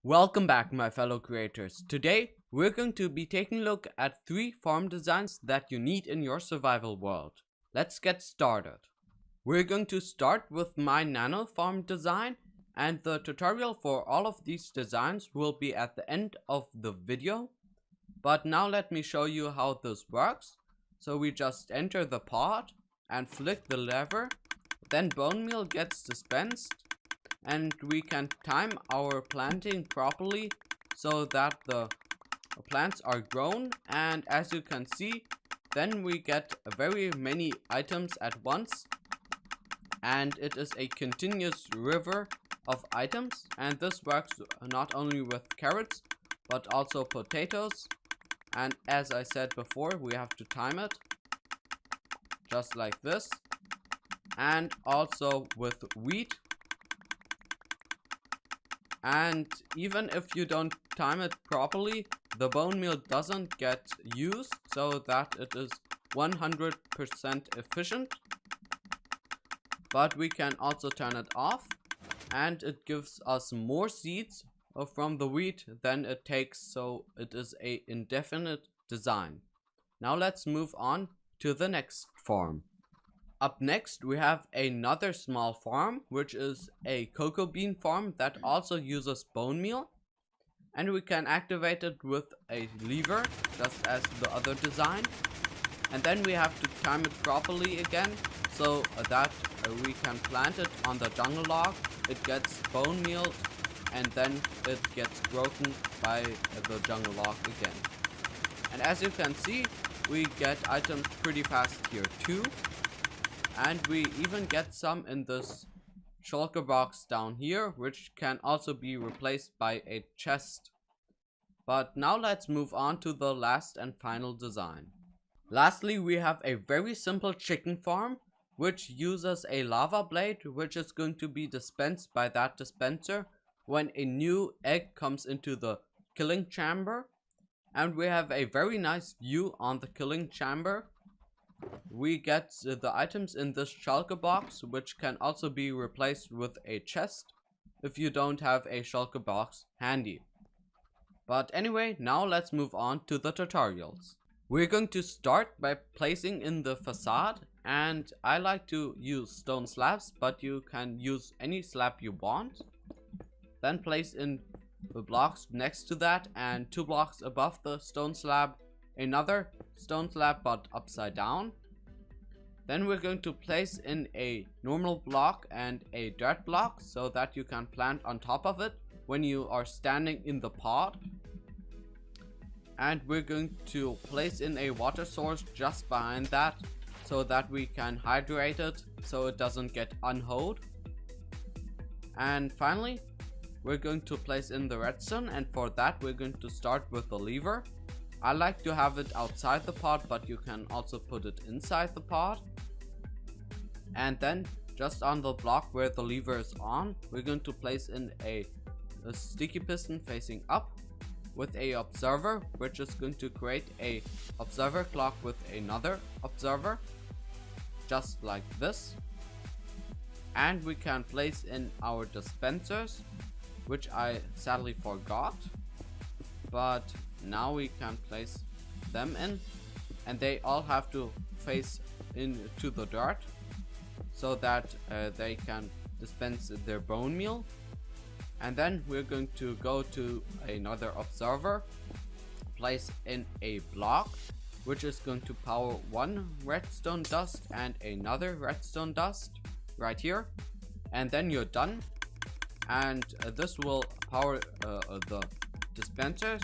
Welcome back, my fellow creators. Today we're going to be taking a look at 3 farm designs that you need in your survival world. Let's get started. We're going to start with my Nano farm design, and the tutorial for all of these designs will be at the end of the video. But now let me show you how this works. So we just enter the pod and flick the lever, then bone meal gets dispensed, and we can time our planting properly so that the plants are grown. And as you can see, then we get very many items at once, and it is a continuous river of items. And this works not only with carrots but also potatoes, and as I said before, we have to time it just like this. And also with wheat, and even if you don't time it properly, the bone meal doesn't get used, so that it is 100% efficient. But we can also turn it off, and it gives us more seeds from the wheat than it takes, so it is a indefinite design. Now let's move on to the next farm. Up next we have another small farm, which is a cocoa bean farm that also uses bone meal, and we can activate it with a lever just as the other design. And then we have to time it properly again so that we can plant it on the jungle log. It gets bone meal and then it gets broken by the jungle log again. And as you can see, we get items pretty fast here too. And we even get some in this shulker box down here, which can also be replaced by a chest. But now let's move on to the last and final design. Lastly, we have a very simple chicken farm, which uses a lava blade, which is going to be dispensed by that dispenser when a new egg comes into the killing chamber. And we have a very nice view on the killing chamber. We get the items in this shulker box, which can also be replaced with a chest if you don't have a shulker box handy. But anyway, now let's move on to the tutorials. We're going to start by placing in the facade, and I like to use stone slabs, but you can use any slab you want. Then place in the blocks next to that, and 2 blocks above the stone slab another stone slab but upside down. Then we're going to place in a normal block and a dirt block so that you can plant on top of it when you are standing in the pod. And we're going to place in a water source just behind that so that we can hydrate it so it doesn't get unhoed. And finally, we're going to place in the redstone, and for that we're going to start with the lever. I like to have it outside the pod, but you can also put it inside the pod. And then just on the block where the lever is on, we're going to place in a sticky piston facing up with a observer, which is going to create a observer clock with another observer just like this. And we can place in our dispensers, which I sadly forgot, but now we can place them in, and they all have to face into the dirt so that they can dispense their bone meal. And then we're going to go to another observer, place in a block which is going to power 1 redstone dust and another redstone dust right here, and then you're done. And this will power the dispensers.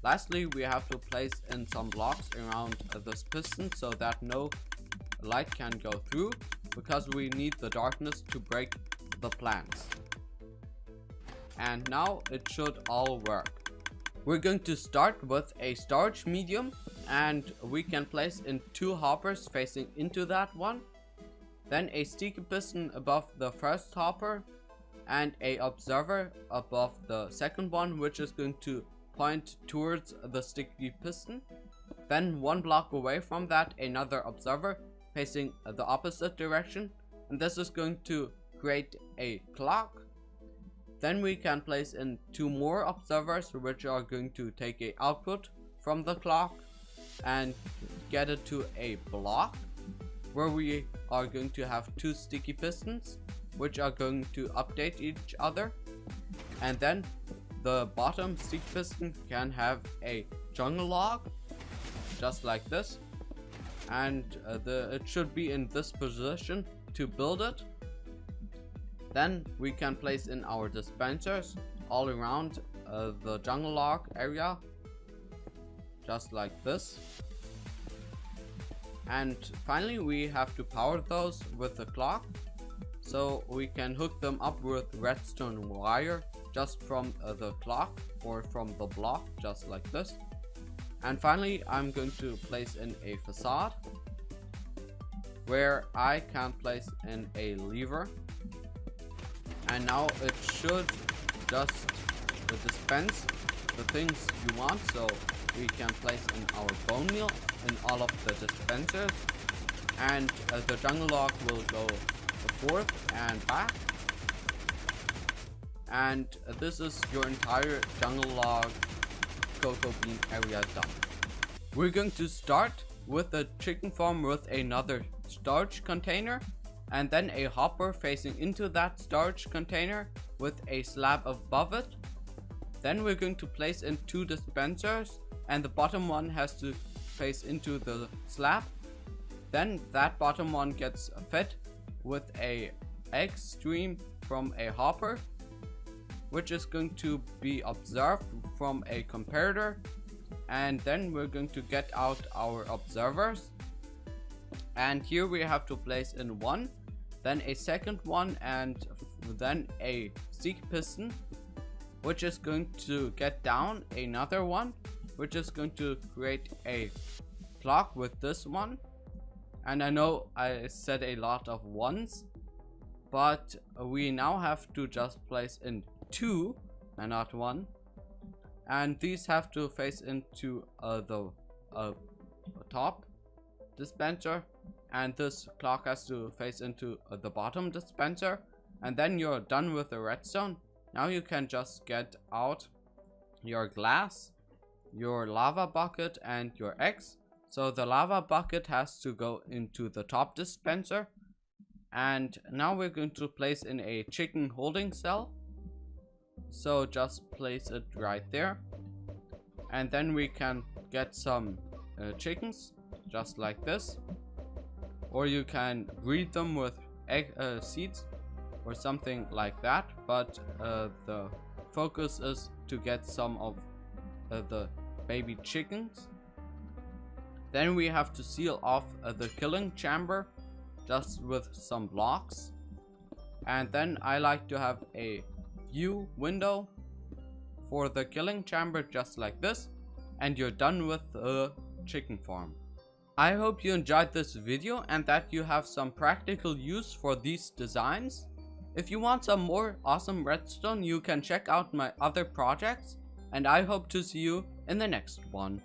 Lastly, we have to place in some blocks around this piston so that no light can go through, because we need the darkness to break the plants. And now it should all work. We're going to start with a storage medium, and we can place in 2 hoppers facing into that one, then a sticky piston above the first hopper and a observer above the second one, which is going to point towards the sticky piston. Then 1 block away from that, another observer facing the opposite direction, and this is going to create a clock. Then we can place in 2 more observers, which are going to take a output from the clock and get it to a block, where we are going to have 2 sticky pistons, which are going to update each other. And then the bottom sticky piston can have a jungle log, just like this. And it should be in this position to build it. Then we can place in our dispensers all around the jungle log area, just like this. And finally we have to power those with the clock, so we can hook them up with redstone wire just from the clock or from the block, just like this. And finally I'm going to place in a facade, where I can place in a lever. And now it should just dispense the things you want, so we can place in our bone meal in all of the dispensers, and the jungle log will go forth and back. And this is your entire jungle log cocoa bean area done. We're going to start with a chicken farm with another storage container, and then a hopper facing into that storage container with a slab above it. Then we're going to place in 2 dispensers, and the bottom one has to face into the slab. Then that bottom one gets fed with a egg stream from a hopper, which is going to be observed from a comparator. And then we're going to get out our observers, and here we have to place in 1, then a second one, and then a sticky piston, which is going to get down another one, which is going to create a clock with this one. And I know I said a lot of ones, but we now have to just place in 2 and not 1. And these have to face into the top dispenser, and this clock has to face into the bottom dispenser. And then you're done with the redstone. Now you can just get out your glass, your lava bucket, and your eggs. So the lava bucket has to go into the top dispenser, and now we're going to place in a chicken holding cell. So just place it right there, and then we can get some chickens just like this, or you can breed them with egg seeds or something like that, but the focus is to get some of the baby chickens. Then we have to seal off the killing chamber just with some blocks, and then I like to have a view window for the killing chamber just like this, and you're done with the chicken farm. I hope you enjoyed this video and that you have some practical use for these designs. If you want some more awesome redstone, you can check out my other projects, and I hope to see you in the next one.